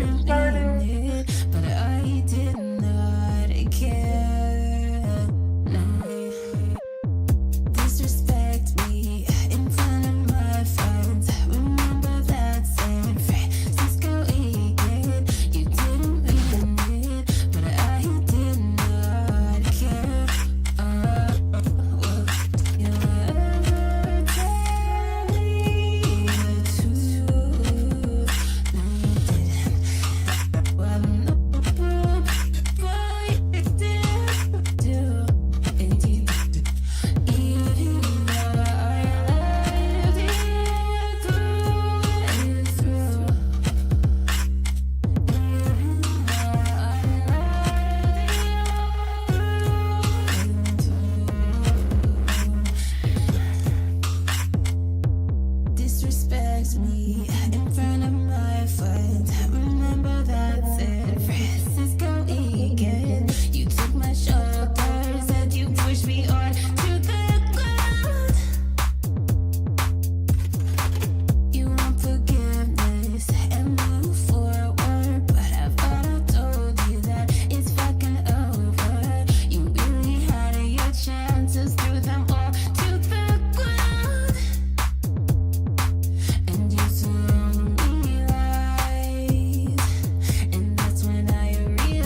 didn't mean it, but I did not care. No. Disrespect me in front of my friends. Remember that San Francisco weekend. You didn't mean it, but I did not care. Will you ever tell me the truth? No, you didn't. Well, no, boy, you didn't do it. Even though I loved you through and through. Disrespects me in front of my friends. Remember that San Francisco weekend. You took my shoulders and you pushed me on to the ground. You want forgiveness and move forward, but I thought I told you that it's fucking over. You really had your chances, threw them all to the ground, and you told me lies, and that's when I realized.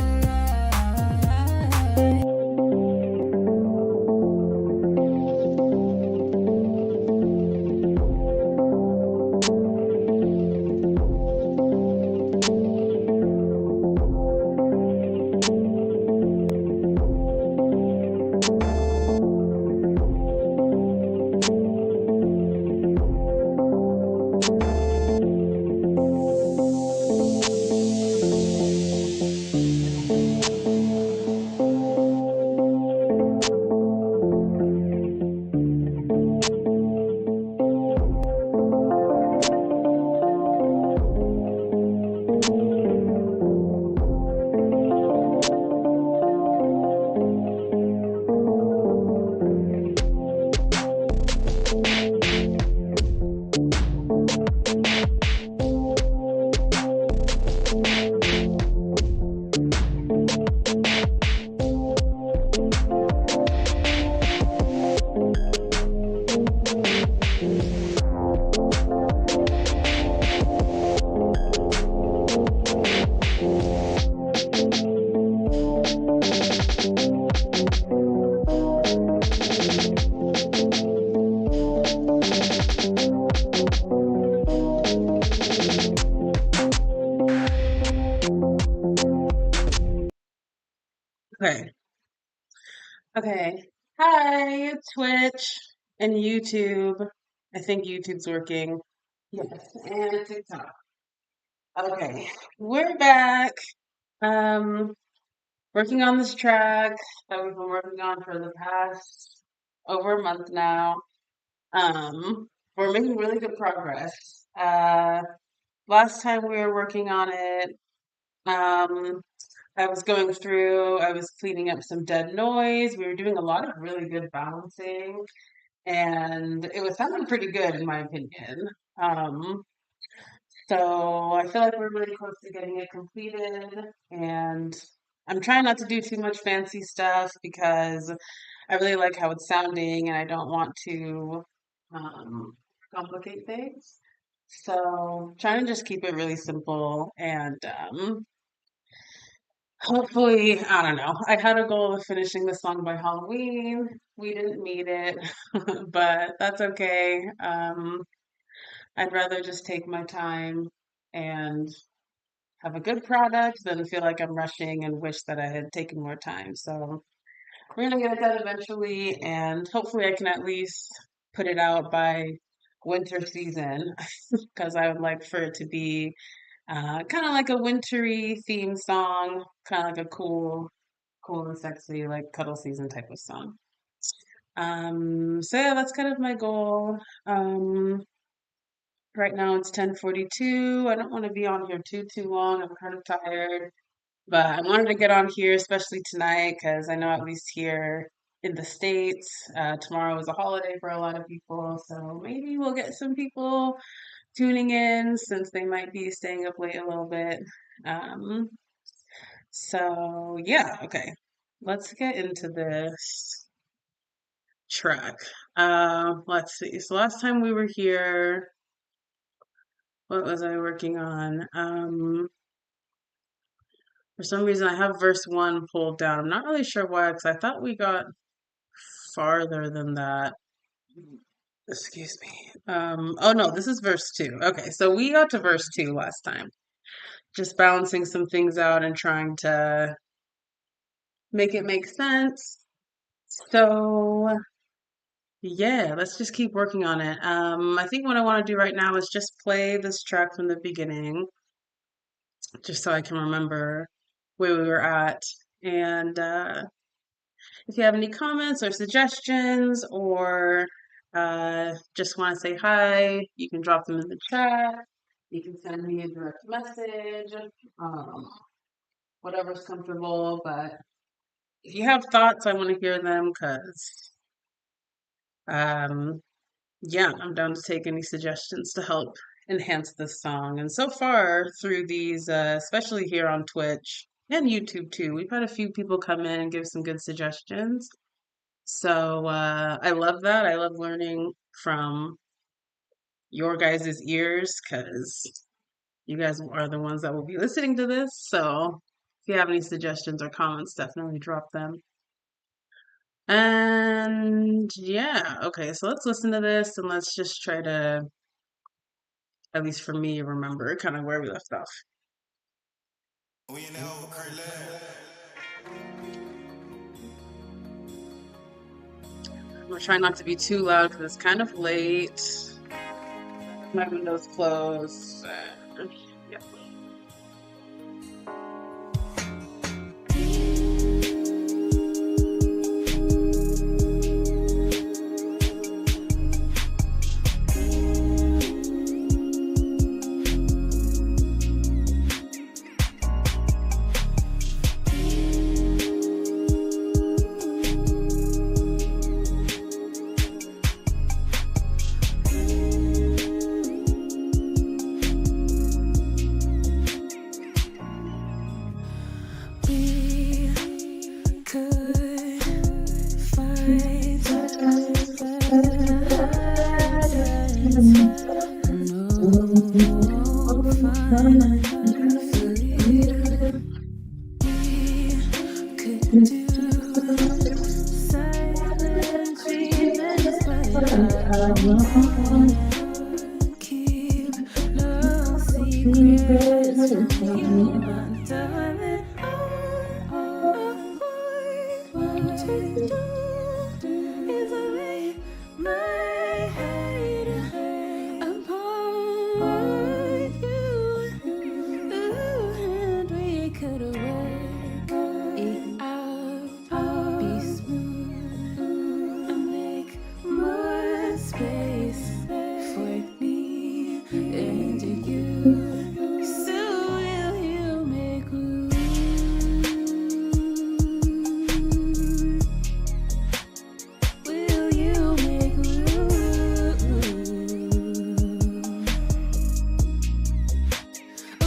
Okay. Okay. Hi, Twitch and YouTube. I think YouTube's working. Yes, and TikTok. Okay. We're back. Um, working on this track that we've been working on for the past over a month now. We're making really good progress. Last time we were working on it, um, I was cleaning up some dead noise. We were doing a lot of really good balancing, and it was sounding pretty good in my opinion. Um, so I feel like we're really close to getting it completed, and I'm trying not to do too much fancy stuff because I really like how it's sounding, and I don't want to um, complicate things. So trying to just keep it really simple and hopefully, I don't know. I had a goal of finishing the song by Halloween. We didn't meet it, but that's okay. I'd rather just take my time and have a good product than feel like I'm rushing and wish that I had taken more time. So we're gonna get it done eventually, and hopefully I can at least put it out by winter season because I would like for it to be kind of like a wintry theme song, kind of like a cool and sexy, like cuddle season type of song. So yeah, that's kind of my goal. Right now it's 10:42. I don't want to be on here too long. I'm kind of tired, but I wanted to get on here, especially tonight, because I know at least here in the States, tomorrow is a holiday for a lot of people. So maybe we'll get some people tuning in since they might be staying up late a little bit. Um, so yeah, okay. Let's get into this track. Let's see. So last time we were here, what was I working on? For some reason I have verse one pulled down. I'm not really sure why, because I thought we got farther than that. Excuse me. Oh no, this is verse two. Okay, so we got to verse two last time. Just balancing some things out and trying to make it make sense. So yeah, let's just keep working on it. I think what I want to do right now is just play this track from the beginning, just so I can remember where we were at. And if you have any comments or suggestions or just want to say hi, you can drop them in the chat. You can send me a direct message, um, whatever's comfortable. But if you have thoughts, I want to hear them because, um, yeah, I'm down to take any suggestions to help enhance this song. And so far, through these, especially here on Twitch and YouTube too, we've had a few people come in and give some good suggestions. So I love that. I love learning from your guys' ears because you guys are the ones that will be listening to this. So if you have any suggestions or comments, definitely drop them. And yeah, okay, so let's listen to this and let's just try to, at least for me, remember kind of where we left off. I'm gonna try not to be too loud because it's kind of late. My window's closed. Yeah. We could fight keep no secrets from you, darling. All I want to do is lay my head upon you, and we could work it out, be smooth, and make more space for me and you. So will you make room? Will you make room?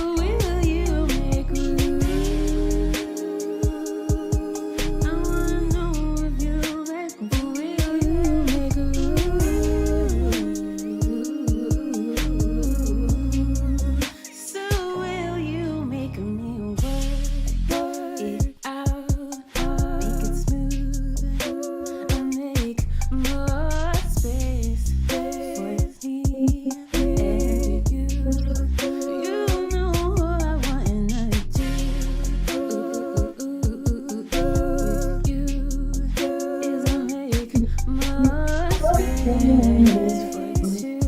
Will you make room? I wanna know if you make room. Will you make room? So will you make me work it out, make it smooth, and make more space for me and you. You know what I wanna do with you is make more space for two,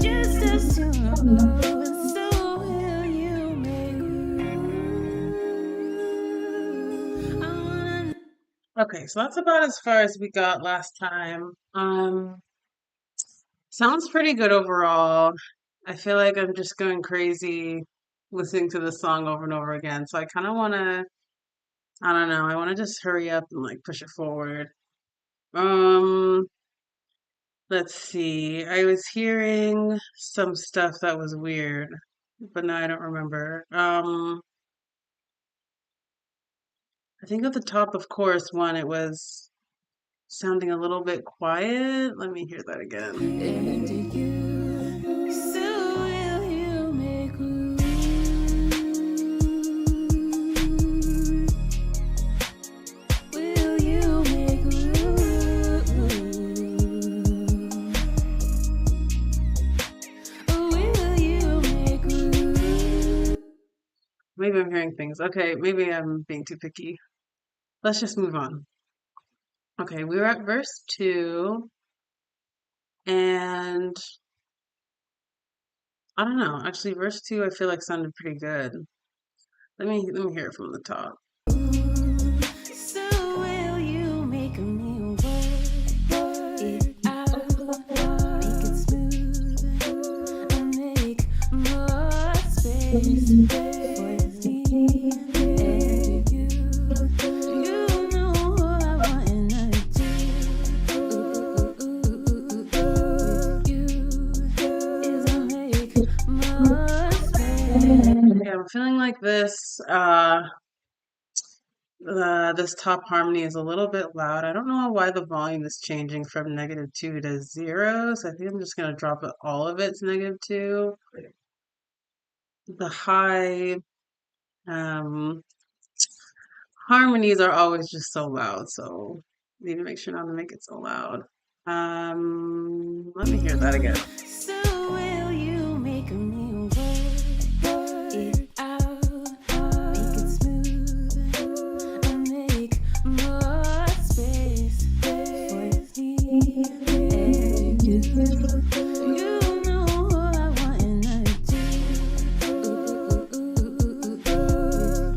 just us two. And so will you make room? I wanna. Okay, so that's about as far as we got last time. Sounds pretty good overall. I feel like I'm just going crazy listening to this song over and over again. So I kind of want to, I don't know, I want to just hurry up and like push it forward. Um, Let's see. I was hearing some stuff that was weird, but now I don't remember. I think at the top of chorus one, it was sounding a little bit quiet. Let me hear that again. And you, so will you make room? Will you make room? Will you make room? Maybe I'm hearing things. Okay, maybe I'm being too picky. Let's just move on. Okay, we were at verse 2, and I don't know. Actually, verse 2 I feel like sounded pretty good. Let me hear it from the top. So will you make me work it out? Make it smooth and make more space for me and you. You know what I wanna do. With you is I make more space. Yeah, I'm feeling like this top harmony is a little bit loud. I don't know why the volume is changing from -2 to 0, so I think I'm just gonna drop it all of it to -2. The high um, harmonies are always just so loud, so need to make sure not to make it so loud. Let me hear that again. So will you make me work it out? Make it smooth and make more space for me and you. You know what I wanna do. With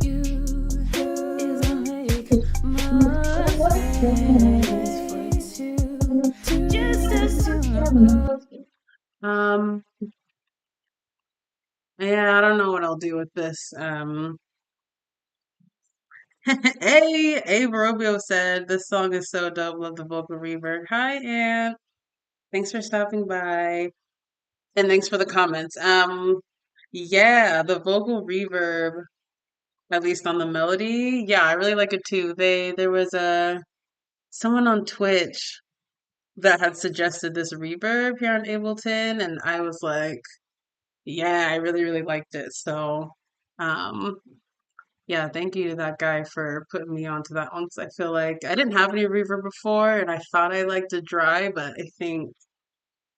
you is I make more space for two, just us two. Um, yeah, I don't know what I'll do with this. Abe Robio said this song is so dope. Love the vocal reverb. Hi, Ann. Thanks for stopping by, and thanks for the comments. Yeah, the vocal reverb, at least on the melody. Yeah, I really like it too. There was a someone on Twitch that had suggested this reverb here on Ableton, and I was like, yeah, I really, really liked it. So, um, yeah, thank you to that guy for putting me onto that one 'cause I feel like I didn't have any reverb before, and I thought I liked it dry, but I think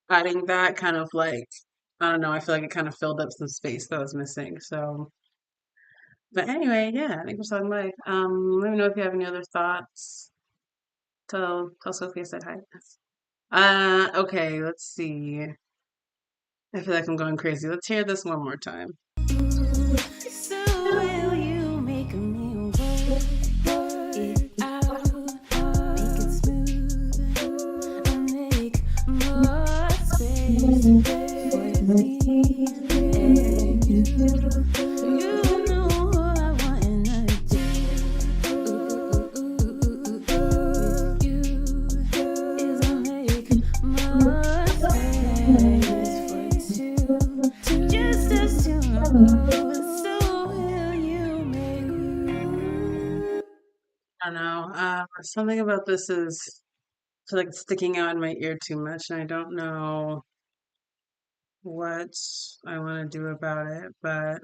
adding that kind of like, I don't know, I feel like it kind of filled up some space that was missing. So, but anyway, yeah, thank you so much. Let me know if you have any other thoughts. Tell Sophie I said hi. Okay, let's see. I feel like I'm going crazy. Let's hear this one more time. So will you make me work it out? Make it smooth and make more space for me and you. You know what I wanna do. With you is I make more space for two, just us two. So will you make room? I don't know. Something about this is I feel like it's sticking out in my ear too much, and I don't know what I want to do about it. But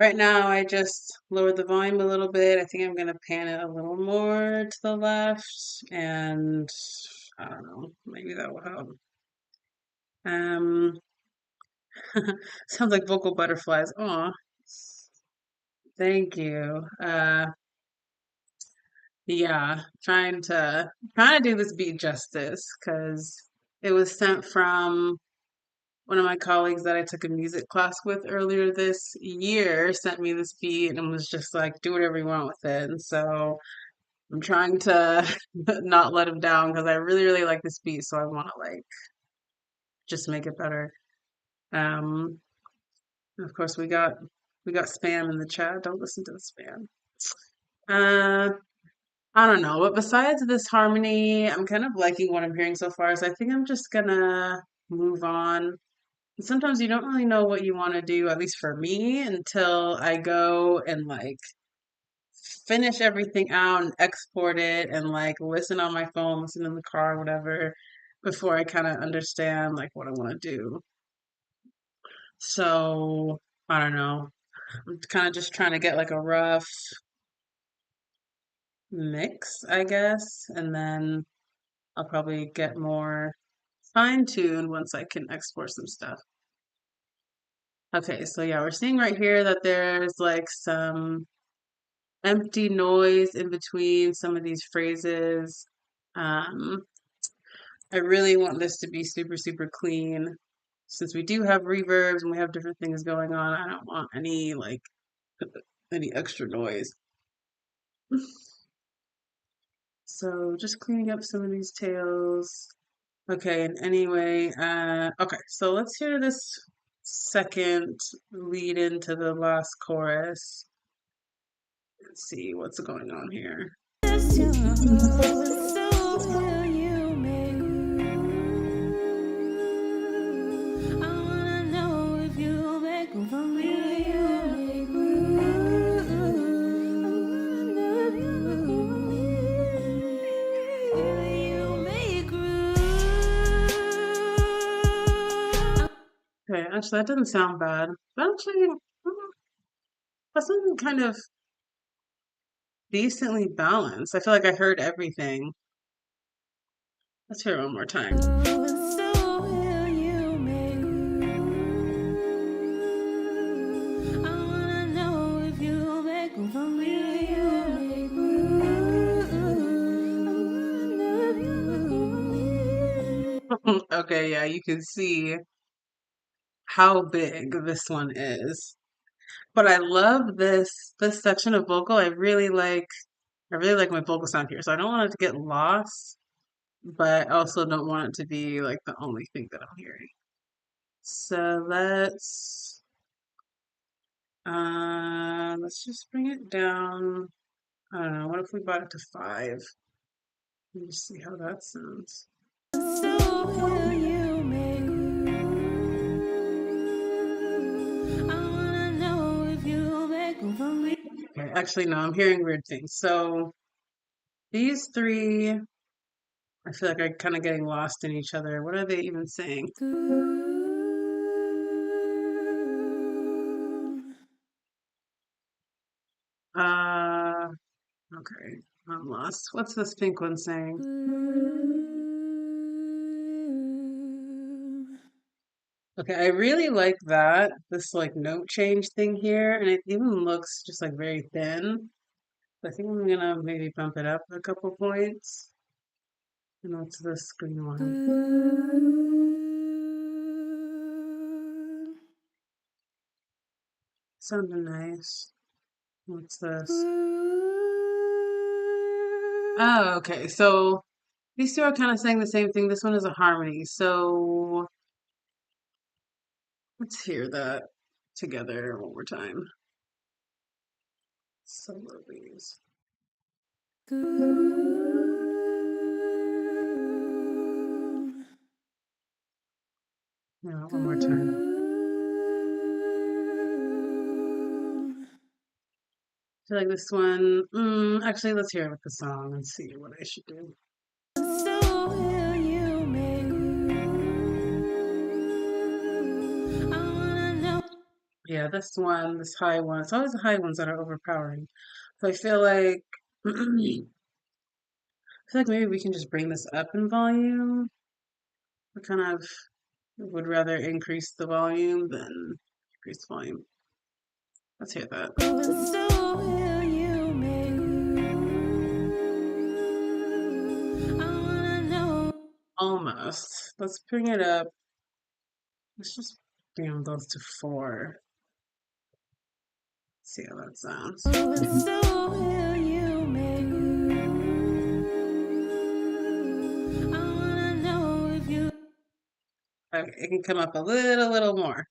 right now, I just lowered the volume a little bit. I think I'm gonna pan it a little more to the left, and I don't know, maybe that will help. Um, sounds like vocal butterflies. Aw, thank you. Yeah, trying to do this beat justice because it was sent from one of my colleagues that I took a music class with earlier this year, sent me this beat and was just like, do whatever you want with it. And so I'm trying to not let him down because I really, really like this beat, so I want to like just make it better. Um, of course we got spam in the chat. Don't listen to the spam. Uh, I don't know, but besides this harmony, I'm kind of liking what I'm hearing so far, so I think I'm just gonna move on. And sometimes you don't really know what you want to do, at least for me, until I go and like finish everything out and export it and like listen on my phone, listen in the car, whatever, before I kind of understand like what I want to do. So I don't know. I'm kind of just trying to get like a rough mix, I guess, and then I'll probably get more fine-tuned once I can export some stuff. Okay, so yeah, we're seeing right here that there's like some empty noise in between some of these phrases. Um, I really want this to be super, super clean. Since we do have reverbs and we have different things going on, I don't want any like any extra noise. So just cleaning up some of these tails. Okay, and anyway, okay, so let's hear this second lead into the last chorus. Let's see what's going on here. Okay, actually, that doesn't sound bad. But actually, that sounded kind of decently balanced. I feel like I heard everything. Let's hear it one more time. Okay, yeah, you can see how big this one is. But I love this section of vocal. I really like my vocal sound here. So I don't want it to get lost, but I also don't want it to be like the only thing that I'm hearing. So let's just bring it down. I don't know, what if we brought it to 5? Let me see how that sounds. Okay, actually, no, I'm hearing weird things. So these three, I feel like are kind of getting lost in each other. What are they even saying? Uh, okay, I'm lost. What's this pink one saying? Okay, I really like that, this like note change thing here, and it even looks just like very thin. I think I'm gonna maybe bump it up a couple points. And what's this green one? Sounding nice. What's this? Oh, okay. So these two are kind of saying the same thing. This one is a harmony. So let's hear that together one more time. Solo these. Yeah, one more time. I feel like this one, actually, let's hear it with the song and see what I should do. Yeah, this high one, it's always the high ones that are overpowering. So I feel like maybe we can just bring this up in volume. I kind of would rather increase the volume than decrease the volume. Let's hear that. Almost. Let's bring it up. Let's just bring those to 4. See how that sounds. Okay, it can come up a little more.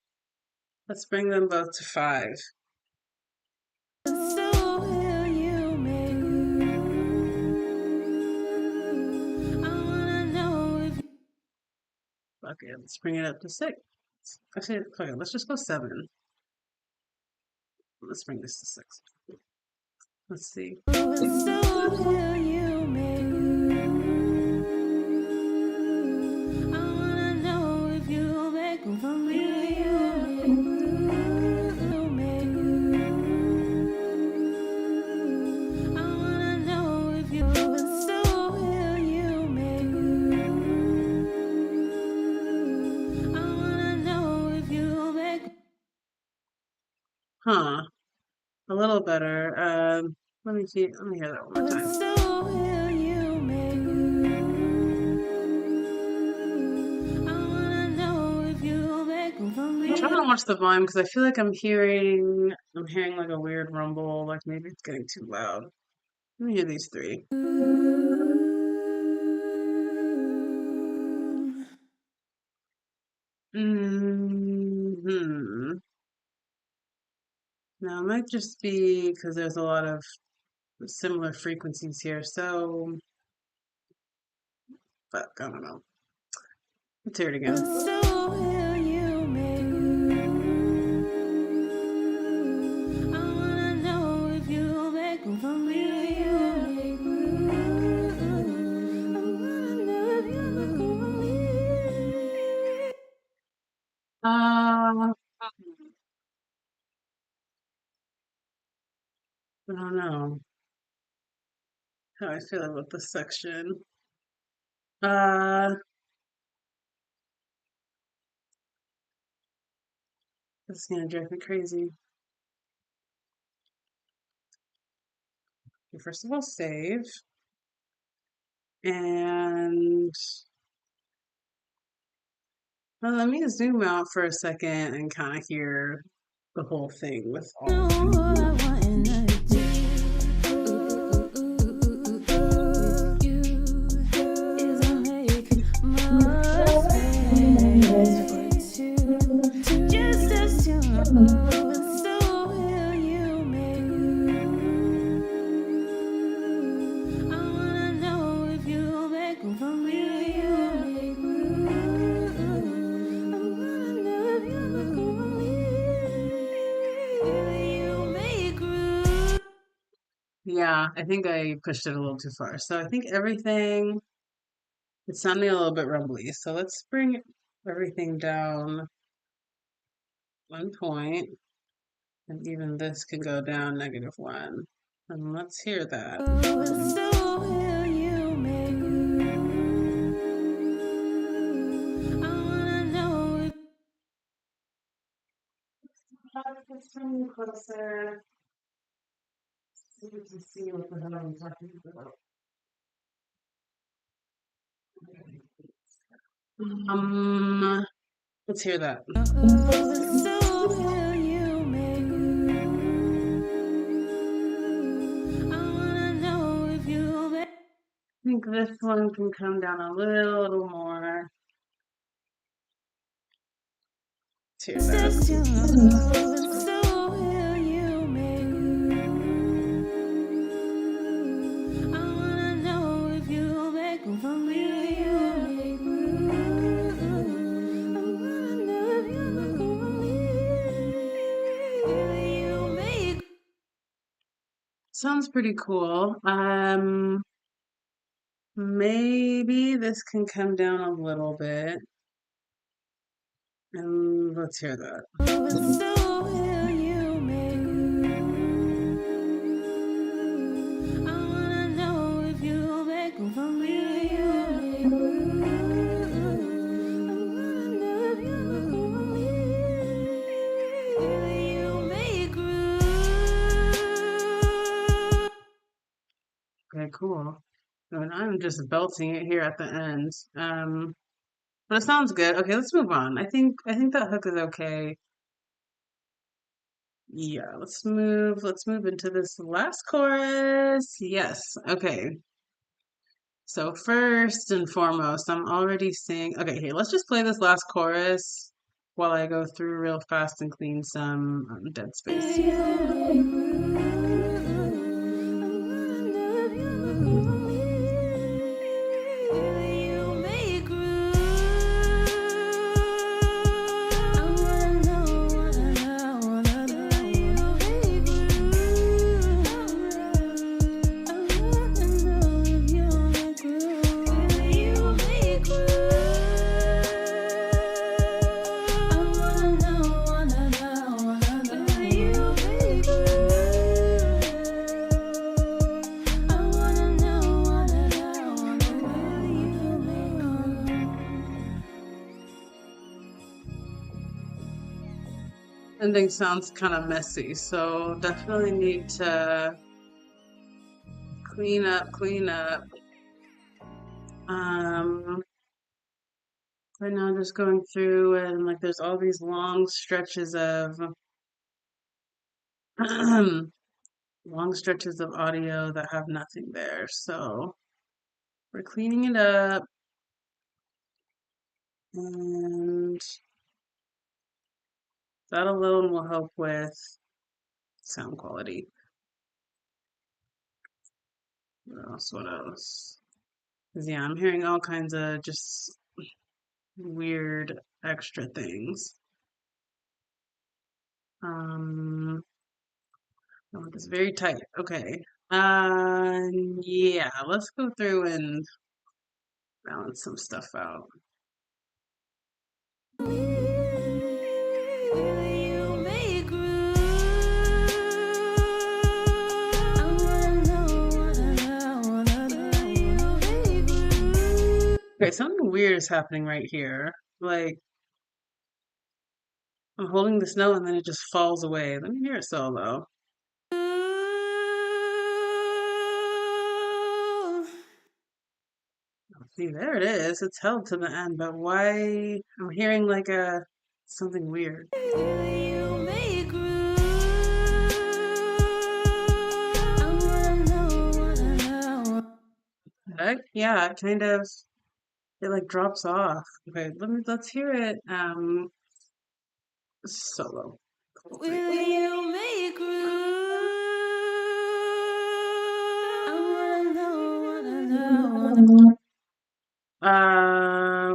Let's bring them both to 5. Fuck it. Let's bring it up to 6. Actually, fuck it. Let's just go 7. Let's bring this to 6. Let's see. Huh. A little better. Let me hear that one more time. I'm trying to watch the volume because I feel like I'm hearing like a weird rumble, like maybe it's getting too loud. Let me hear these 3. Now it might just be because there's a lot of similar frequencies here, so fuck, I don't know. Let's hear it again. I don't know how I feel about this section. This is gonna drive me crazy. Okay, first of all, save. And well, let me zoom out for a second and kind of hear the whole thing with all. Yeah, I think I pushed it a little too far. So I think everything, it's sounding a little bit rumbly. So let's bring everything down 1 point. And even this can go down -1. And let's hear that. Let's bring closer. So you can see what the hell I'm talking about. Let's hear that. I think this one can come down a little more. Let's hear that. Sounds pretty cool. Maybe this can come down a little bit. And let's hear that. Okay, cool. And I'm just belting it here at the end. But it sounds good. Okay, let's move on. I think that hook is okay. Yeah, let's move into this last chorus. Yes. Okay. So first and foremost, I'm already seeing. Okay, here, let's just play this last chorus while I go through real fast and clean some dead space. Ending sounds kind of messy, so definitely need to clean up, clean up. Right now I'm just going through and like there's all these long stretches of long stretches of audio that have nothing there. So we're cleaning it up and that alone will help with sound quality. What else? What else? 'Cause yeah, I'm hearing all kinds of just weird extra things. Oh, it's very tight. Okay. Yeah, let's go through and balance some stuff out. Okay, something weird is happening right here. Like, I'm holding this note and then it just falls away. Let me hear it solo. See, there it is. It's held to the end, but why? I'm hearing like something weird. Heck, yeah, it kind of it like drops off. Okay, let's hear it solo.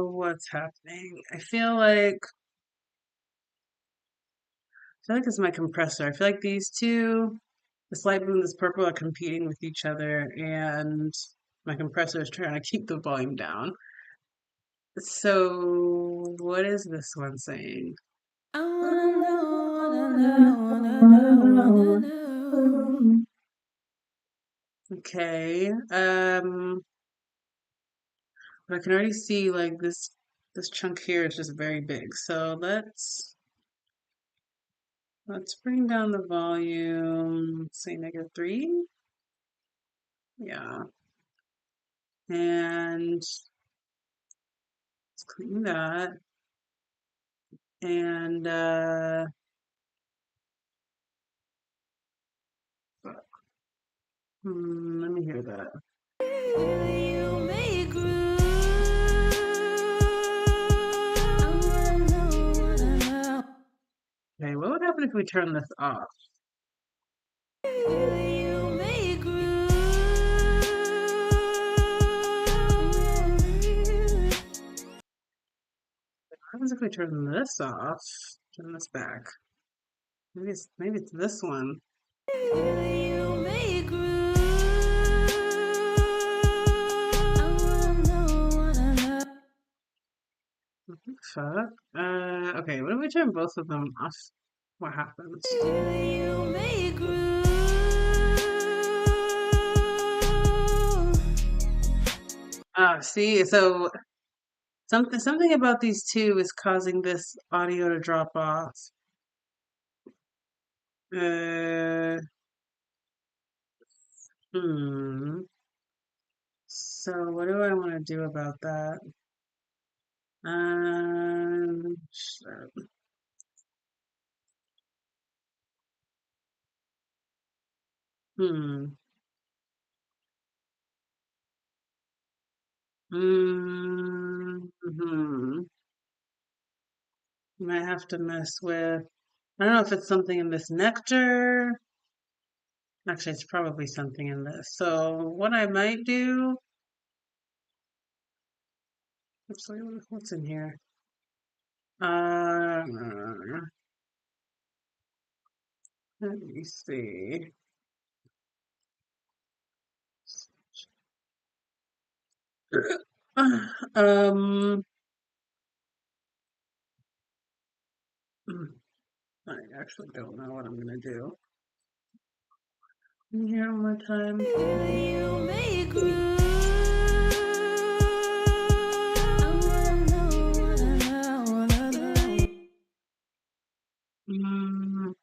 What's happening? I feel like it's my compressor. I feel like these two, this light blue and this purple, are competing with each other, and my compressor is trying to keep the volume down. So, what is this one saying? Okay, but I can already see like this chunk here is just very big. So let's bring down the volume, say -3. Yeah. And let's clean that. And let me hear that. Okay, what would happen if we turn this off? What happens if we turn this off? Turn this back. Maybe it's this one. What the fuck? Okay, what if we turn both of them off? What happens? See, so something about these two is causing this audio to drop off. So what do I want to do about that? Sure. Hmm. Hmm. Might have to mess with. I don't know if it's something in this nectar. Actually, it's probably something in this. So what I might do. What's in here? Let me see. Um, I actually don't know what I'm gonna do. Can you hear one more time? Mm,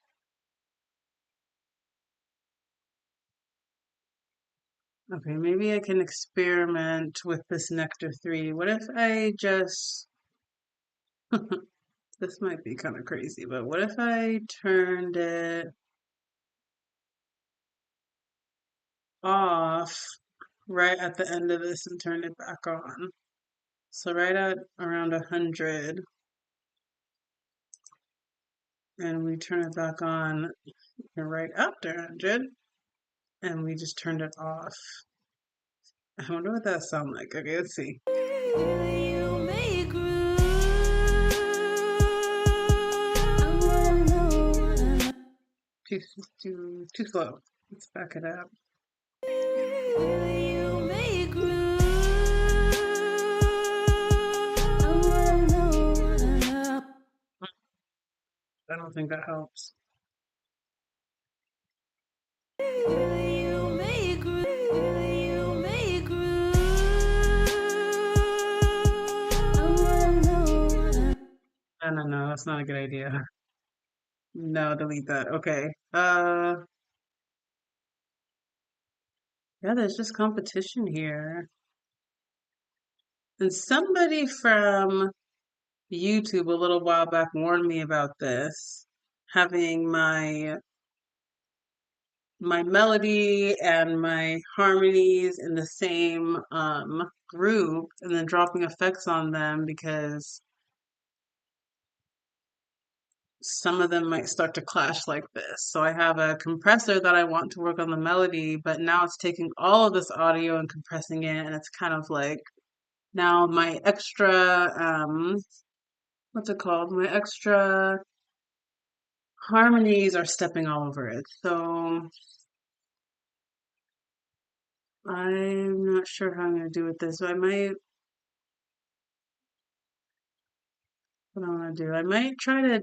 okay, maybe I can experiment with this Nectar 3. What if I just, this might be kind of crazy, but what if I turned it off right at the end of this and turned it back on? So right at around 100, and we turn it back on right after 100, and we just turned it off. I wonder what that sound like. Okay, let's see. You make room. I wanna know. Too slow. Let's back it up. You make room. I wanna know. I don't think that helps. You make room. You make room. I wanna know. No, that's not a good idea. No, delete that. Okay. Yeah, there's just competition here. And somebody from YouTube a little while back warned me about this, having my melody and my harmonies in the same group and then dropping effects on them because some of them might start to clash like this. So I have a compressor that I want to work on the melody, but now it's taking all of this audio and compressing it, and it's kind of like now my extra what's it called? My extra harmonies are stepping all over it. So I'm not sure how I'm gonna do with this. So I might what I want to do. I might try to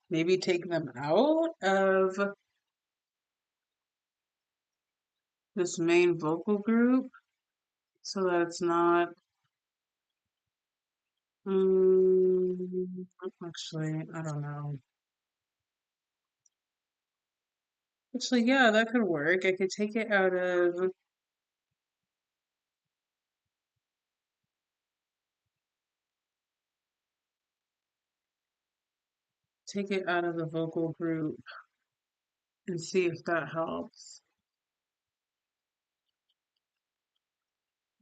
maybe take them out of this main vocal group so that it's not Mm, actually, I don't know. Actually, yeah, that could work. I could take it out of the vocal group and see if that helps.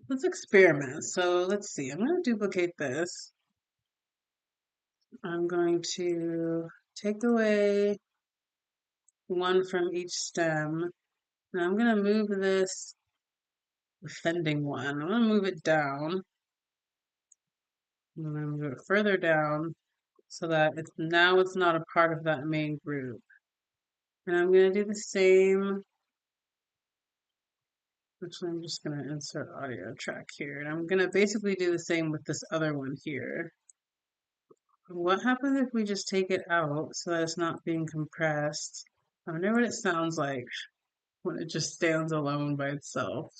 Let's experiment. So let's see. I'm going to duplicate this. I'm going to take away one from each stem. And I'm going to move this offending one. I'm going to move it down. I'm going to move it further down so that it's not a part of that main group. And I'm going to do the same. Actually, I'm just going to insert audio track here. And I'm going to basically do the same with this other one here. What happens if we just take it out so that it's not being compressed? I wonder what it sounds like when it just stands alone by itself.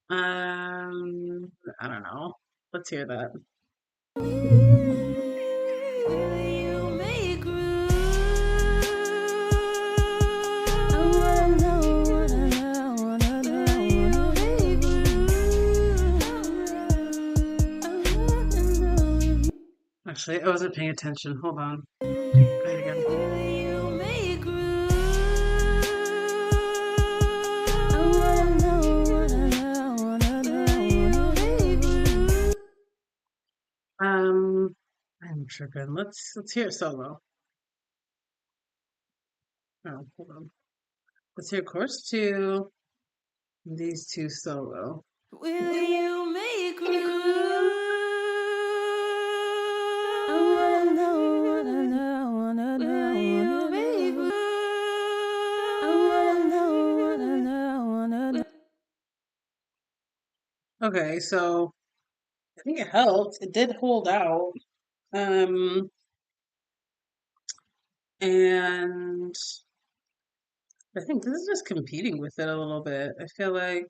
I don't know. Let's hear that. You make room. I wanna know. You make room. Actually, I wasn't paying attention. Hold on. Play it again. You make room. I wanna know. You make room. I'm tripping. Let's hear it solo. Oh, hold on. Let's hear chorus 2. And these two solo. Will you make room? I wanna know. Will you make room? I wanna know. Okay, so I think it helped. It did hold out. Um, and I think this is just competing with it a little bit. I feel like,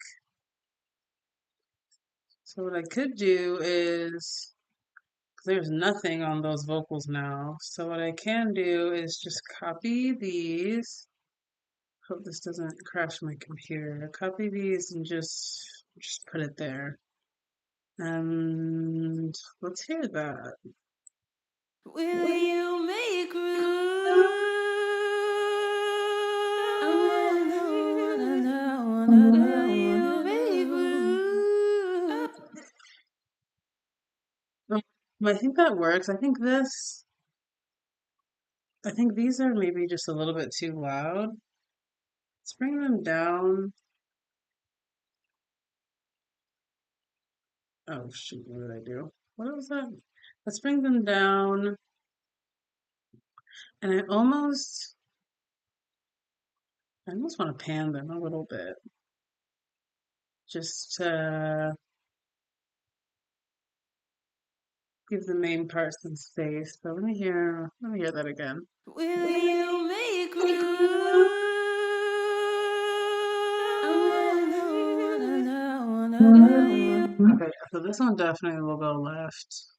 so what I could do is, there's nothing on those vocals now. So what I can do is just copy these. Hope this doesn't crash my computer. Copy these and just put it there. And let's hear that. Will you make room? Will you make room? I think that works. I think these are maybe just a little bit too loud. Let's bring them down. Oh shoot, what did I do? What was that? Let's bring them down. And I almost want to pan them a little bit. Just to give the main parts some space. So let me hear that again. Will you make room? Okay, so this one definitely will go left.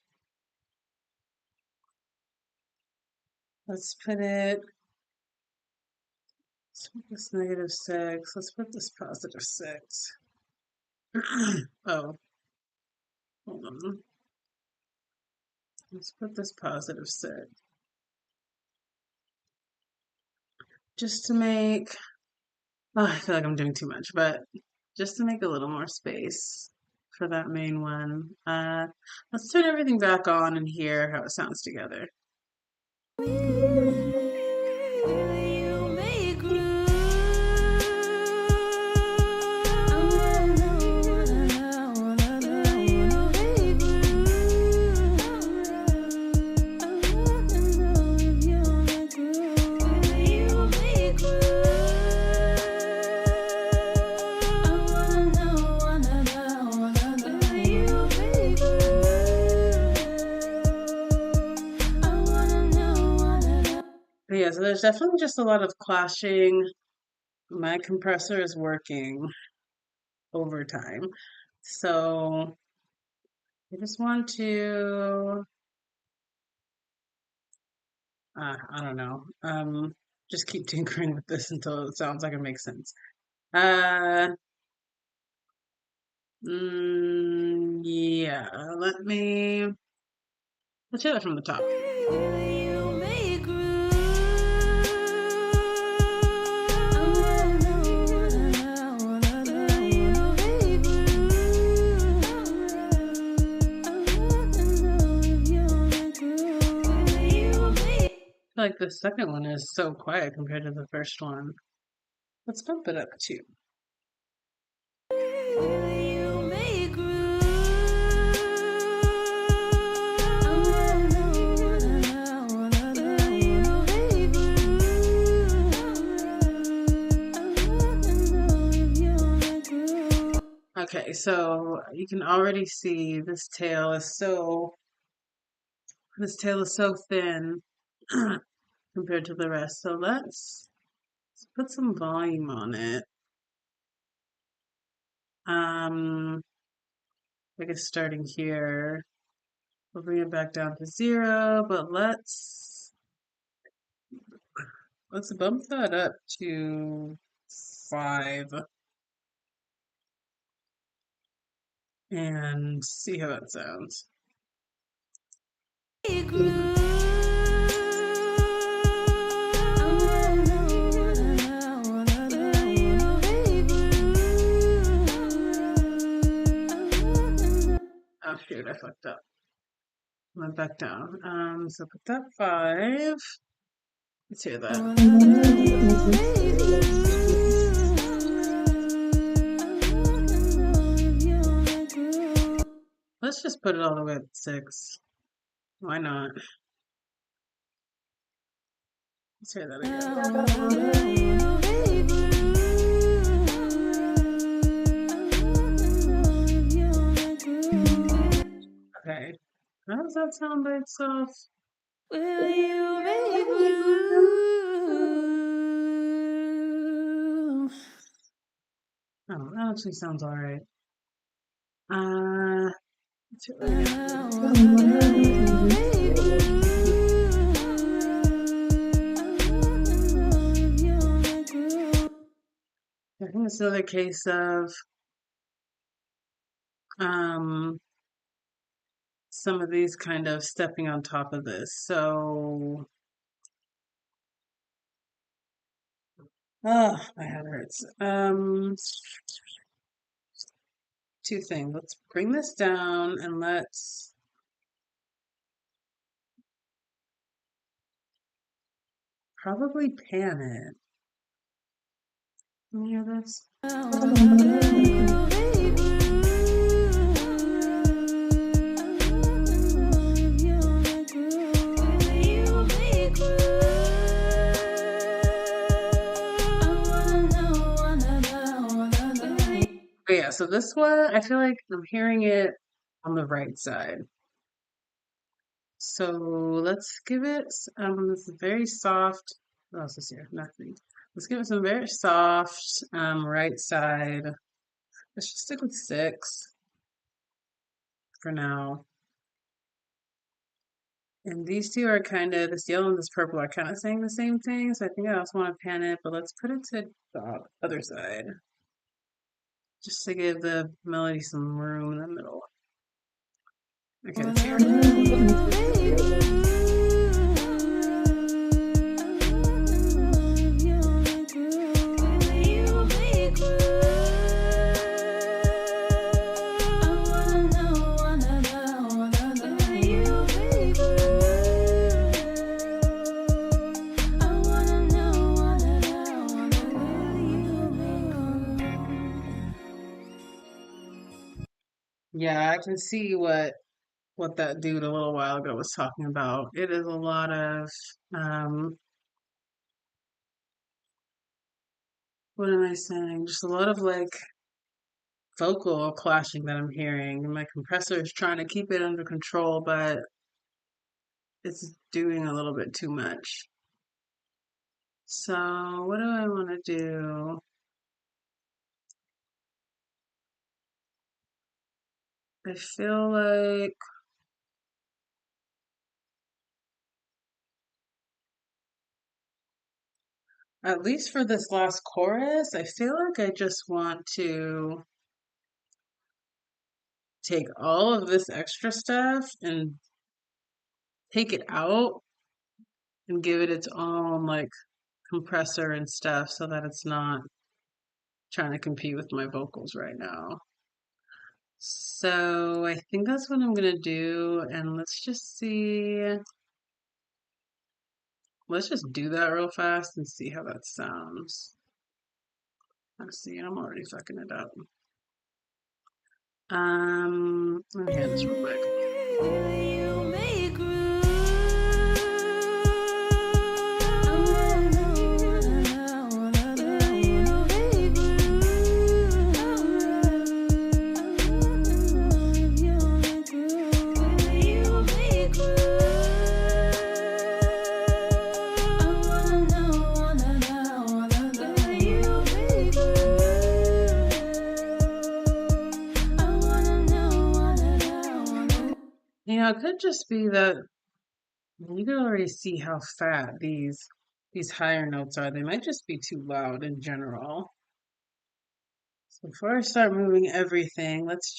Let's put this -6. Let's put this +6. Oh, hold on. Let's put this +6. Just to make, I feel like I'm doing too much, but just to make a little more space for that main one. Let's turn everything back on and hear how it sounds together. Will you make room? But yeah, so there's definitely just a lot of clashing. My compressor is working overtime. So I just want to, I don't know, just keep tinkering with this until it sounds like it makes sense. Yeah, let's hear that from the top. Will you make room? I feel like the second one is so quiet compared to the first one. Let's bump it up too. Will you make room? Okay, so you can already see this tail is so thin compared to the rest. So let's put some volume on it. I guess starting here, we'll bring it back down to 0, but let's bump that up to 5 and see how it sounds. Make room. Oh shoot, I fucked up. Went back down. So put that 5. Let's hear that. Let's just put it all the way at 6. Why not? Let's hear that again. Okay. How does that sound by itself? Will you make room? Oh, that actually sounds alright. Let's really I think it's another case of um some of these kind of stepping on top of this. So, my head hurts. Two things. Let's bring this down and let's probably pan it. Can you hear this? But yeah, so this one, I feel like I'm hearing it on the right side. So let's give it this very soft. What else is here? Nothing. Let's give it some very soft right side. Let's just stick with 6 for now. And these two are kind of, this yellow and this purple are kind of saying the same thing. So I think I also want to pan it, but let's put it to the other side. Just to give the melody some room in the middle. Okay, let's hear it. Yeah, I can see what that dude a little while ago was talking about. It is a lot of what am I saying? Just a lot of like vocal clashing that I'm hearing. And my compressor is trying to keep it under control, but it's doing a little bit too much. So what do I want to do? I feel like at least for this last chorus, I feel like I just want to take all of this extra stuff and take it out and give it its own like compressor and stuff so that it's not trying to compete with my vocals right now. So I think that's what I'm gonna do, and let's just see. Let's just do that real fast and see how that sounds. Let's see, I'm already fucking it up. Let me hear this real quick. You know, it could just be that you can already see how fat these higher notes are. They might just be too loud in general. So before I start moving everything, let's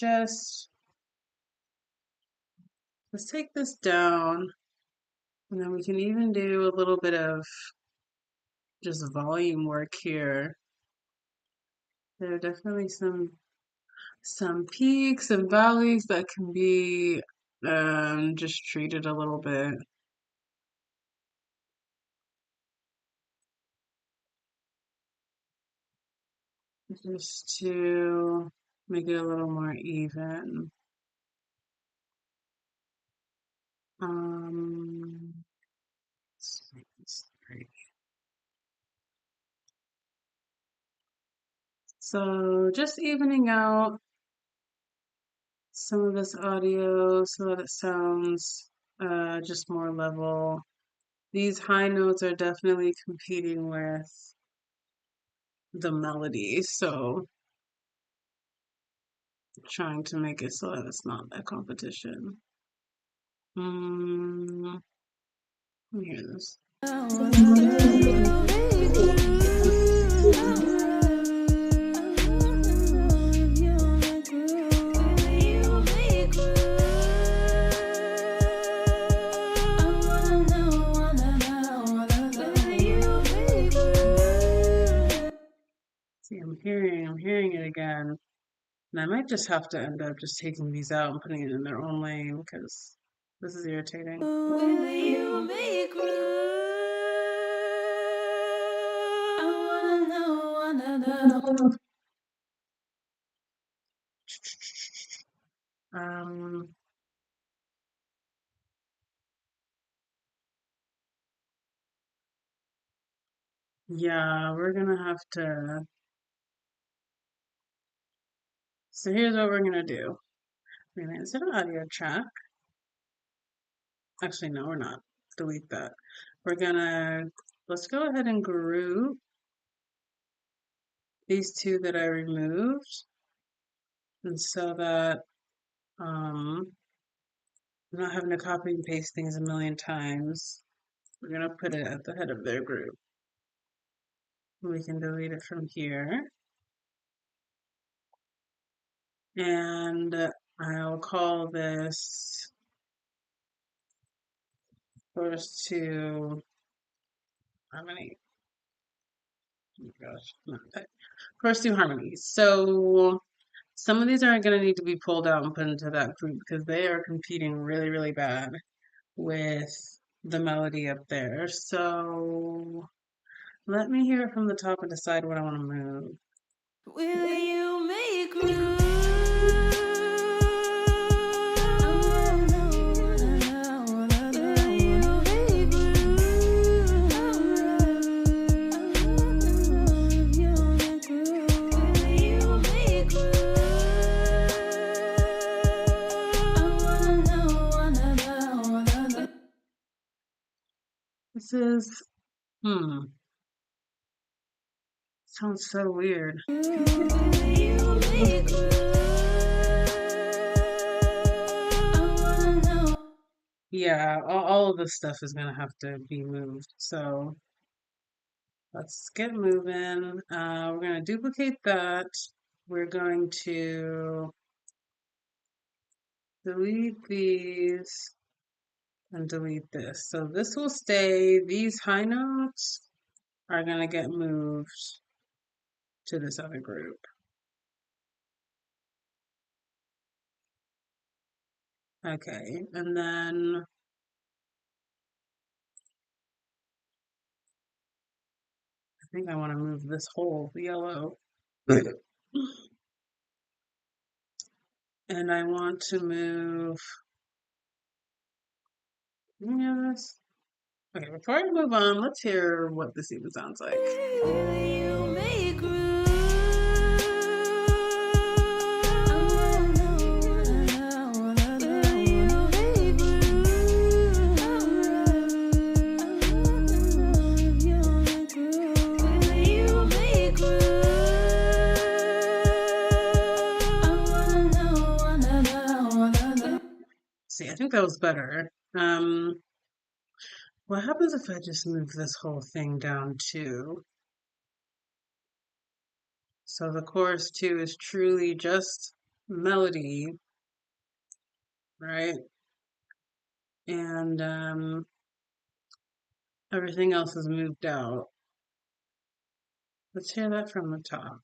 take this down, and then we can even do a little bit of just volume work here. There are definitely some peaks and valleys that can be just treated a little bit. Just to make it a little more even. Let's make this 3. So just evening out some of this audio so that it sounds just more level. These high notes are definitely competing with the melody, so Trying to make it so that it's not a competition. Let me hear this. See, I'm hearing it again. And I might just have to end up just taking these out and putting it in their own lane because this is irritating. Will you make room? I wanna know. Um, yeah, we're gonna have to. So here's what we're gonna do. We're gonna insert an audio track. Actually, no, we're not. Delete that. Let's go ahead and group these two that I removed. And so that I'm not having to copy and paste things a million times. We're gonna put it at the head of their group. We can delete it from here. And I'll call this first two harmony. Oh my gosh, not that. First two harmonies. So some of these are going to need to be pulled out and put into that group because they are competing really, really bad with the melody up there. So let me hear it from the top and decide what I want to move. Will you make room? This is, sounds so weird. Yeah, all of this stuff is going to have to be moved. So let's get moving. We're going to duplicate that. We're going to delete these and delete this. So this will stay. These high notes are going to get moved to this other group. Okay, and then I think I want to move this whole yellow. And I want to move, this. Okay, before I move on, let's hear what this even sounds like. See, I think that was better. What happens if I just move this whole thing down too? So the chorus 2 is truly just melody, right? And everything else is moved out. Let's hear that from the top.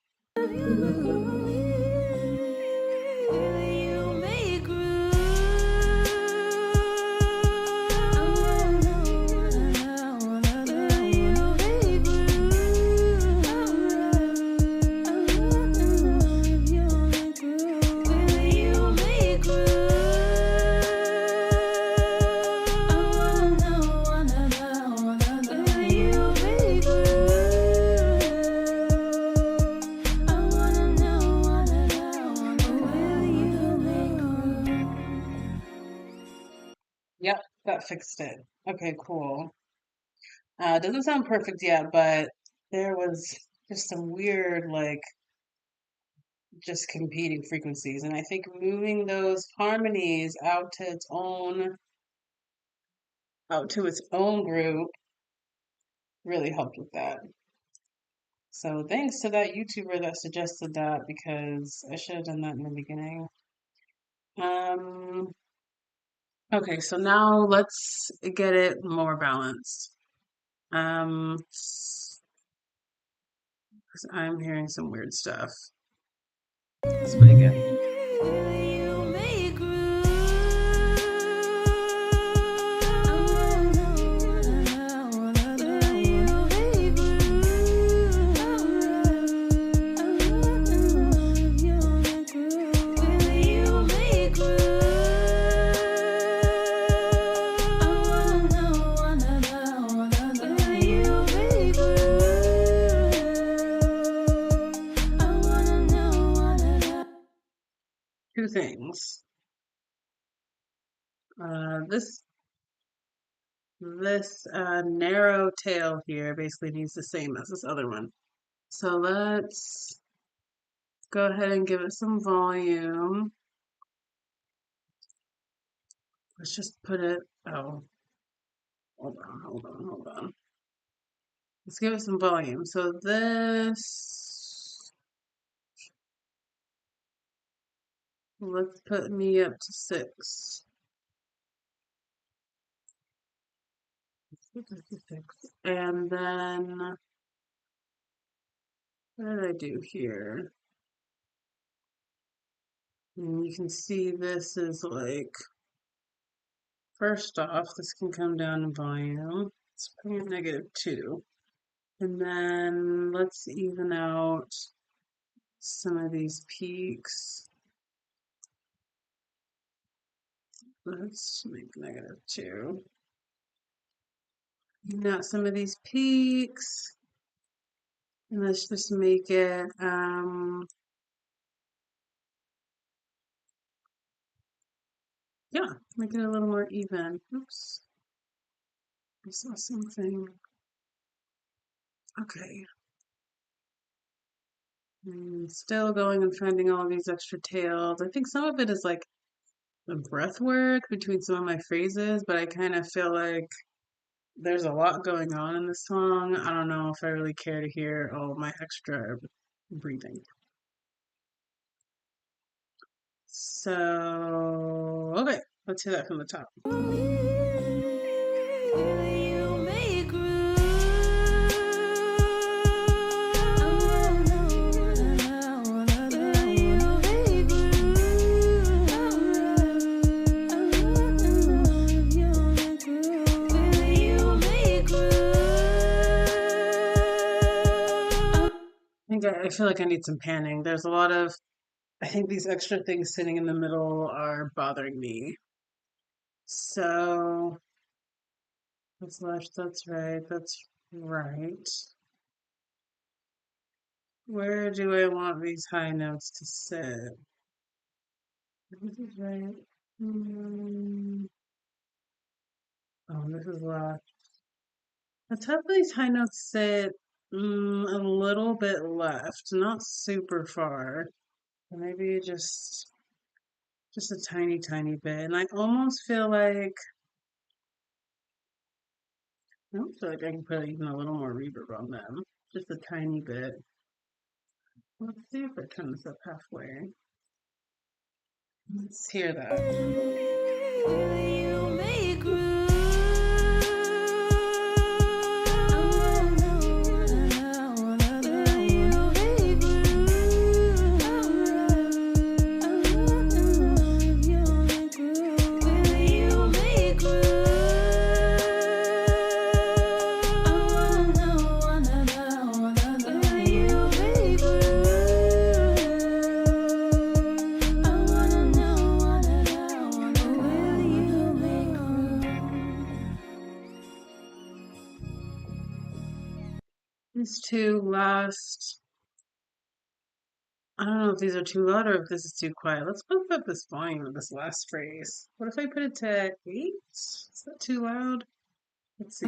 Yep, that fixed it. Okay, cool. Doesn't sound perfect yet, but there was just some weird, like, just competing frequencies. And I think moving those harmonies out to its own group really helped with that. So thanks to that YouTuber that suggested that, because I should have done that in the beginning. Okay, so now let's get it more balanced. 'Cause I'm hearing some weird stuff. Let's play again. Two things. This narrow tail here basically needs the same as this other one. So let's go ahead and give it some volume. Let's just put it, oh, hold on. Let's give it some volume. So this, let's put me up to 6. And then, what did I do here? And you can see this is like, first off, this can come down in volume. Let's put it -2. And then let's even out some of these peaks. Let's make -2. Even out some of these peaks. And let's just make it, yeah, make it a little more even. Oops. I saw something. Okay. And still going and finding all of these extra tails. I think some of it is like the breath work between some of my phrases, but I kind of feel like there's a lot going on in this song. I don't know if I really care to hear all my extra breathing. So, okay, let's hear that from the top. I feel like I need some panning. There's a lot of, I think these extra things sitting in the middle are bothering me. So, that's left, that's right, that's right. Where do I want these high notes to sit? This is right. Oh, this is left. Let's have these high notes sit a little bit left, not super far. Maybe just a tiny, tiny bit. And I almost feel like I can put even a little more reverb on them. Just a tiny bit. Let's see if it comes up halfway. Let's hear that. These two last, I don't know if these are too loud or if this is too quiet. Let's bump up this volume of this last phrase. What if I put it to 8? Is that too loud? Let's see.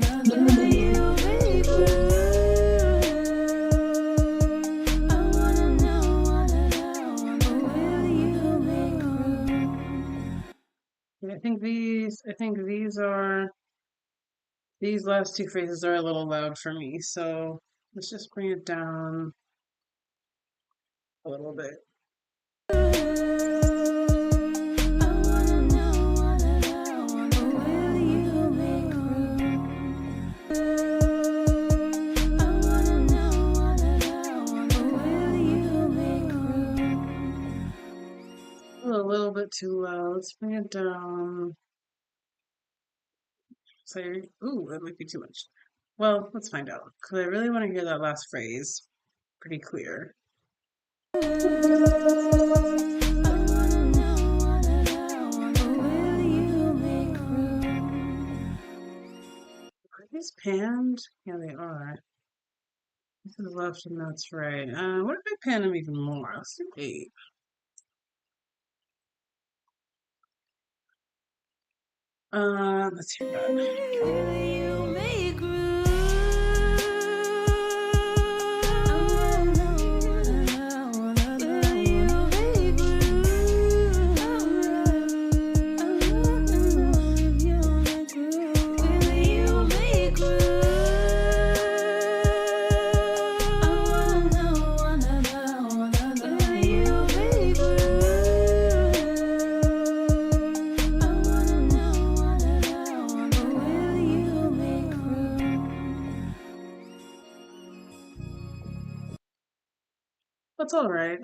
think these last two phrases are a little loud for me, so let's just bring it down a little bit. A little bit too loud. Let's bring it down. So, ooh, that might be too much. Well, let's find out, because I really want to hear that last phrase pretty clear. Are these panned? Yeah, they are. This is left and that's right. What if I pan them even more? Let's do 8. Let's hear that. That's all right.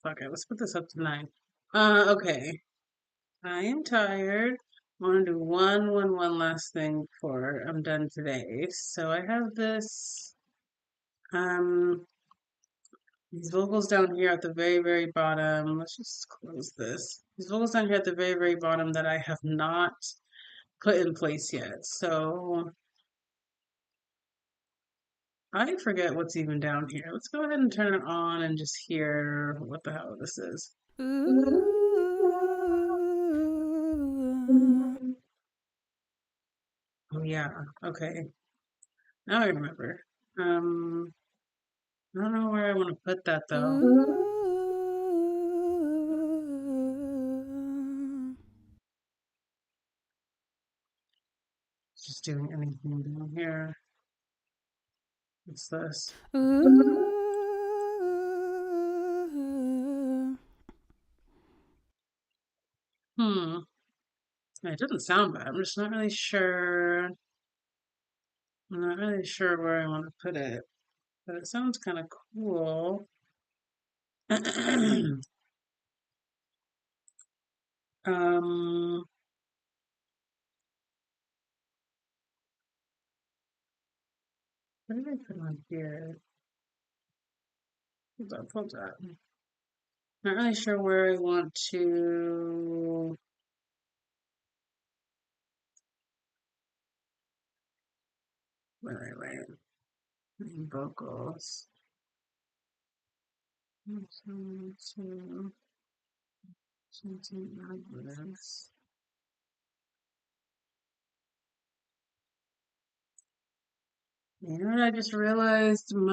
Okay, let's put this up to 9. Okay. I am tired. I want to do one last thing before I'm done today. So I have this, these vocals down here at the very, very bottom. Let's just close this. These vocals down here at the very, very bottom that I have not put in place yet. So I forget what's even down here. Let's go ahead and turn it on and just hear what the hell this is. Oh yeah, okay. Now I remember. I don't know where I want to put that though. Just doing anything down here. What's this? It doesn't sound bad. I'm just not really sure. I'm not really sure where I want to put it, but it sounds kind of cool. What did I put on here? Hold up. Not really sure where I want to. Wait. Vocals. 1, 2, something like this. You know what? I just realized some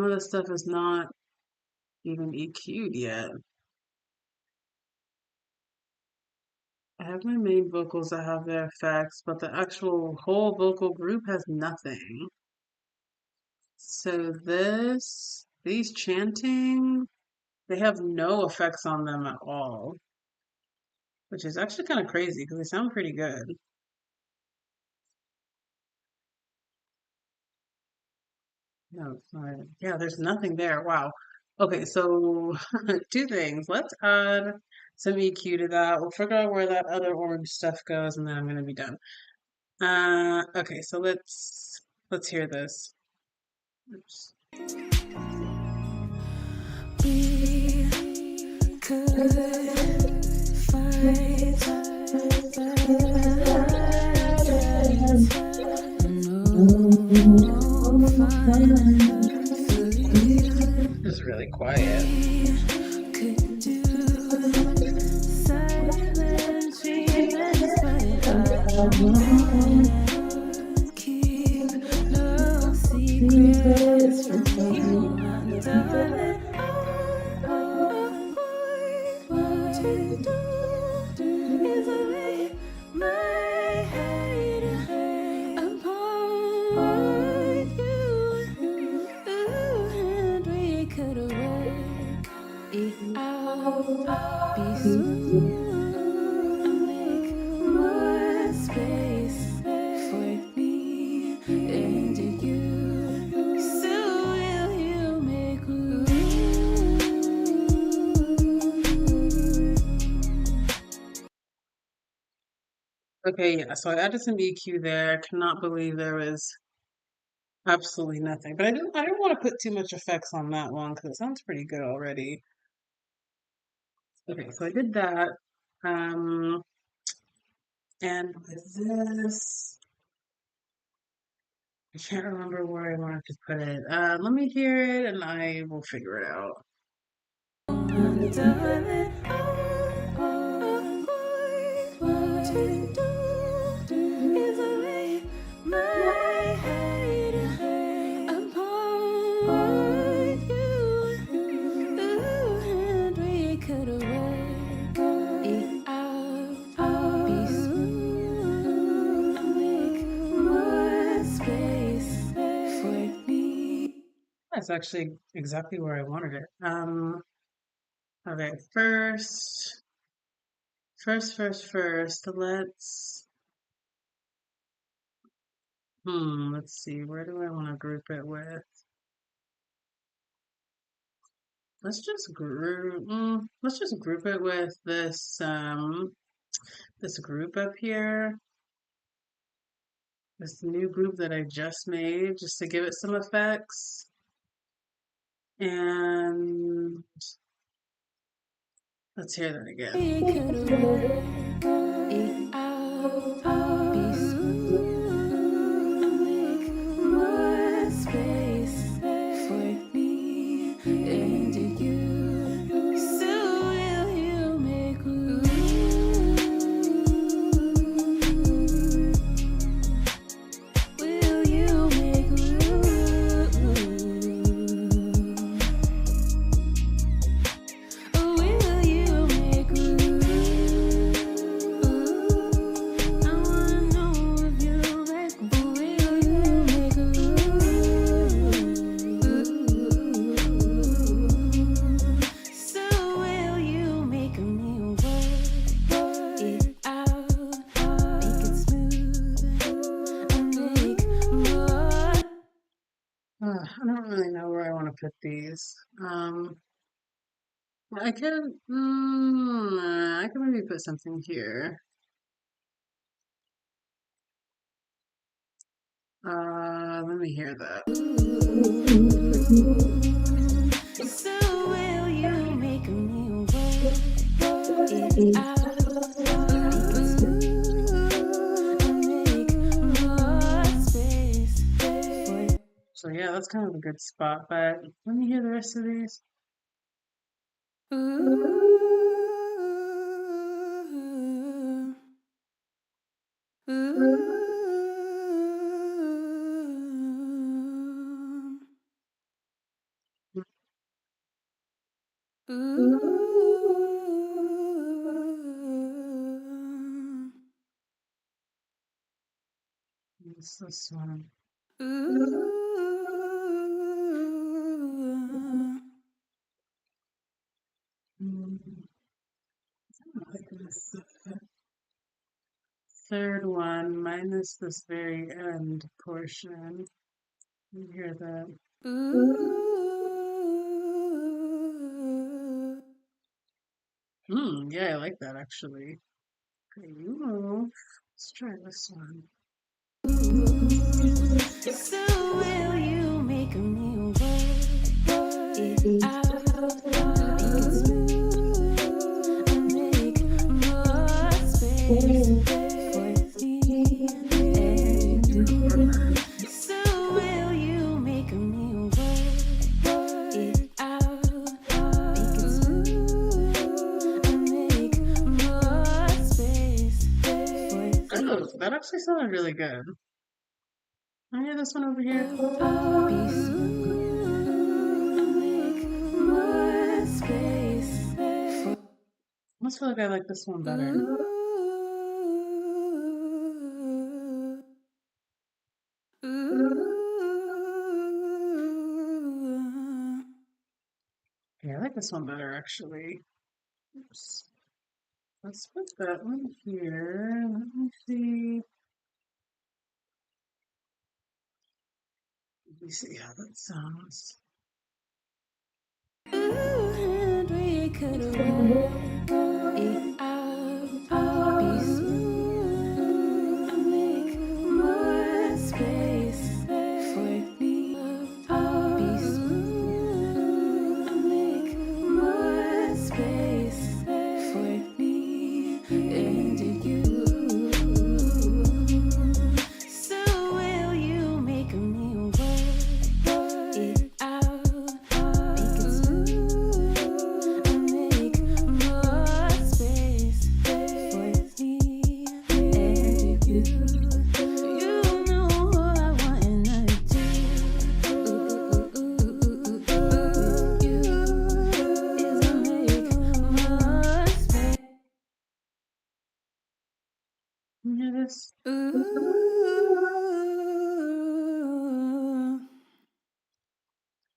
of the stuff is not even EQ'd yet. I have my main vocals that have their effects, but the actual whole vocal group has nothing. So these chanting, they have no effects on them at all, which is actually kind of crazy because they sound pretty good. No, it's not. Yeah, there's nothing there. Wow. Okay, so 2 things. Let's add some EQ to that. We'll figure out where that other orange stuff goes, and then I'm gonna be done. Okay, so let's hear this. Oops. We could It's really quiet. Keep no secrets from me. Okay, yeah, so I added some EQ there. I cannot believe there was absolutely nothing. But I didn't want to put too much effects on that one because it sounds pretty good already. Okay, so I did that. Um, and with this, I can't remember where I wanted to put it. Let me hear it and I will figure it out. Darling, all I want to do is lay my head upon you, and we could work it out. Be smooth, make more space for me. That's actually exactly where I wanted it. Okay, first, let's see, where do I want to group it with? Let's just group it with this group up here, this new group that I just made, just to give it some effects. And let's hear that again. We could work it out. Be smooth, make more space for me and you. So will you make room? Will you make room? Will you make room? I wanna know if you make room. Will you make room? So will you make me work it out? Make it smooth and make more. I don't really know where I want to put these. I can maybe put something here. Let me hear that. So will you make me work it out? Make it smooth and make more space for So yeah, that's kind of a good spot, but let me hear the rest of these. What's this one? Mm, I like this third one minus this very end portion. You hear that? Yeah, I like that actually. Okay, you move. Let's try this one. So will you make me work it out? Make it smooth and make more space for me and you. So will you make me work it out? Make it smooth and make more space for Oh, that actually sounded really good. I hear this one over here. Be smooth and make more space for I almost feel like I like this one better. Yeah, I like this one better actually. Oops. Let's put that one here. Let me see. Let me see how that sounds. and we could work it out. Be smooth Can you hear this? Ooh.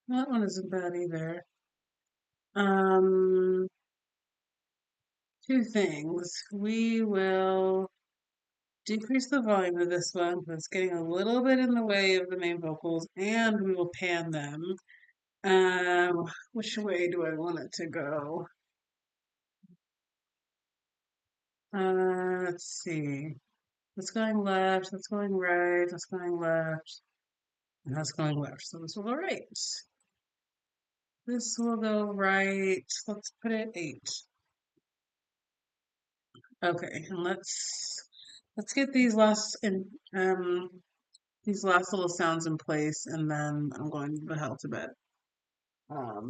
That one isn't bad either. Um, two things. We will decrease the volume of this one because it's getting a little bit in the way of the main vocals, and we will pan them. Which way do I want it to go? Let's see. That's going left, that's going right, that's going left, and that's going left. So this will go right. This will go right. Let's put it 8. Okay, and let's get these last little sounds in place, and then I'm going the hell to bed. All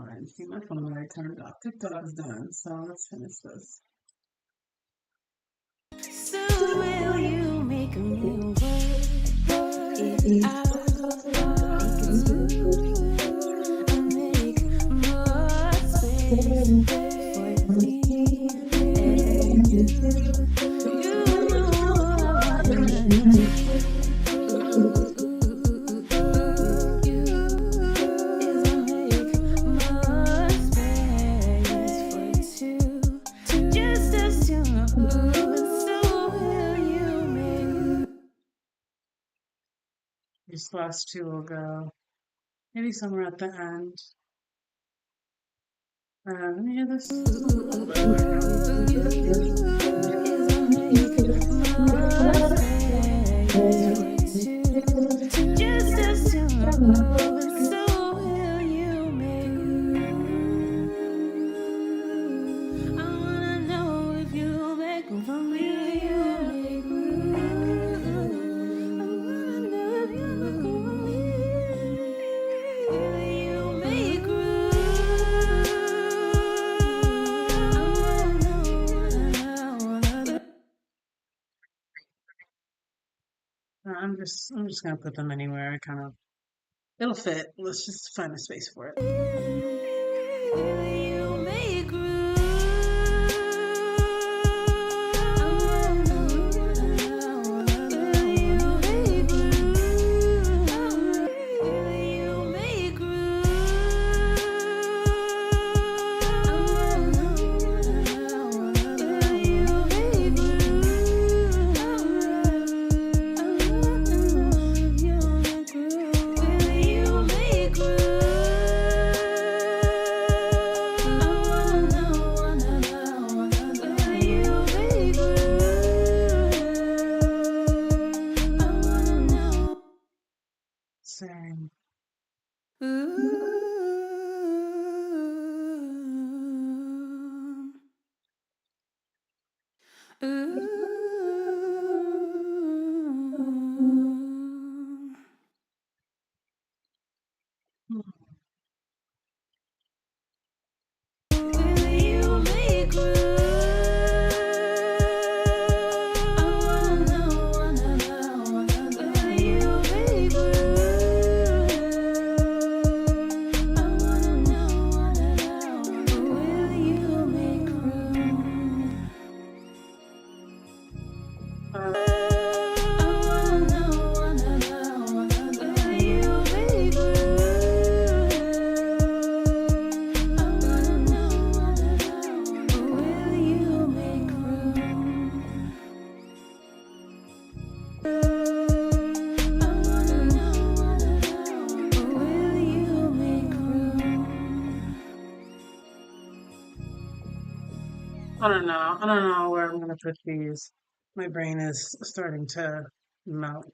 right, see my phone that I turned off. TikTok is done, so let's finish this. So will you make me work it out? Make more space for me and you. You know I wanna do. You is make more space for two. Just us two. So will you make These last two will go maybe somewhere at the end. Let me hear this. just as soon so will you make I wanna know if you make room for me, you make room. I wanna know if you make room for me, you make room. I wanna know. I'm just gonna put them anywhere. I kind of it'll fit. Let's just find a space for it. You make room. I wanna know. You make room. You make room. I wanna know. You make Same. Will you make room? I wanna know. Will you make room? I wanna know. Will you make room? Uh, I wanna know. Will you make room? I wanna know. Will you make room? I wanna know. Will you make room? I don't know. I don't know where I'm gonna put these. My brain is starting to melt.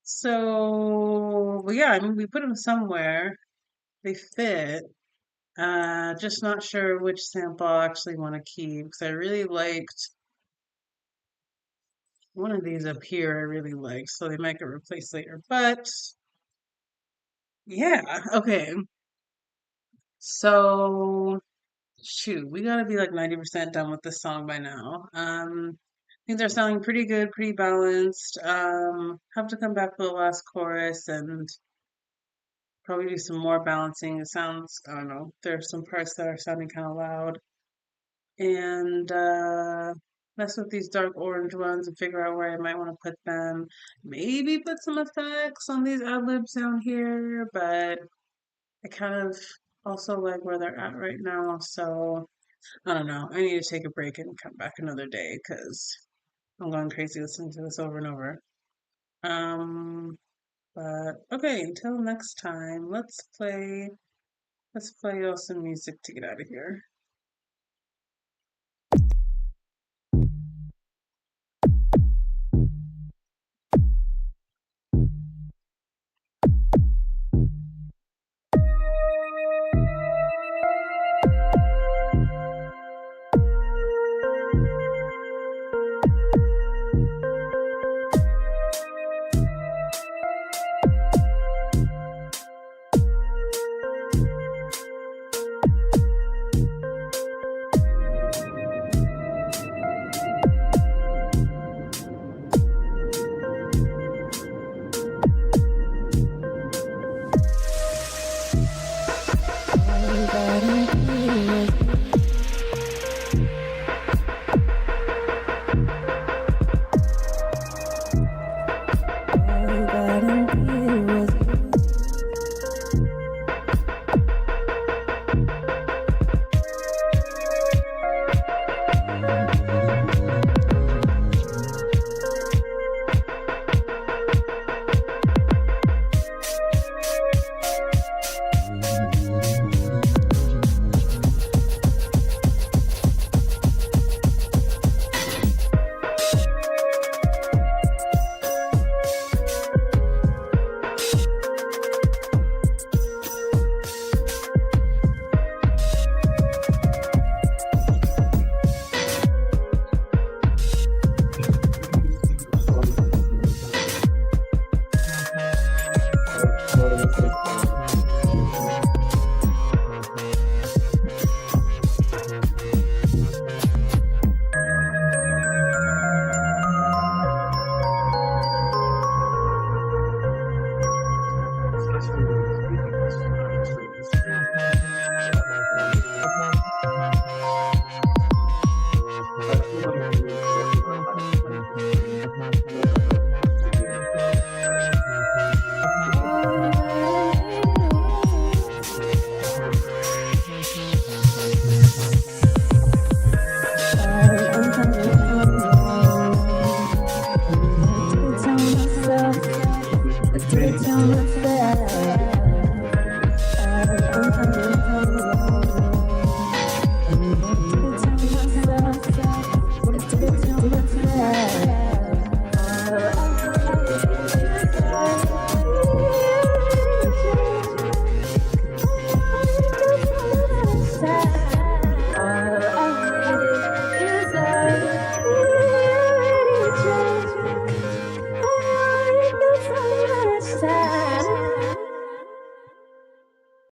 So, but yeah, I mean, we put them somewhere. They fit. Just not sure which sample I actually want to keep because I really liked one of these up here. I really liked, so they might get replaced later. But yeah, okay. So shoot, we gotta be like 90% done with this song by now. Things are sounding pretty good, pretty balanced. Have to come back for the last chorus and probably do some more balancing. It sounds, I don't know, there's some parts that are sounding kind of loud. And mess with these dark orange ones and figure out where I might want to put them. Maybe put some effects on these ad libs down here, but I kind of also like where they're at right now, so I don't know. I need to take a break and come back another day because I'm going crazy listening to this over and over. Um, but okay, until next time, let's play y'all some music to get out of here.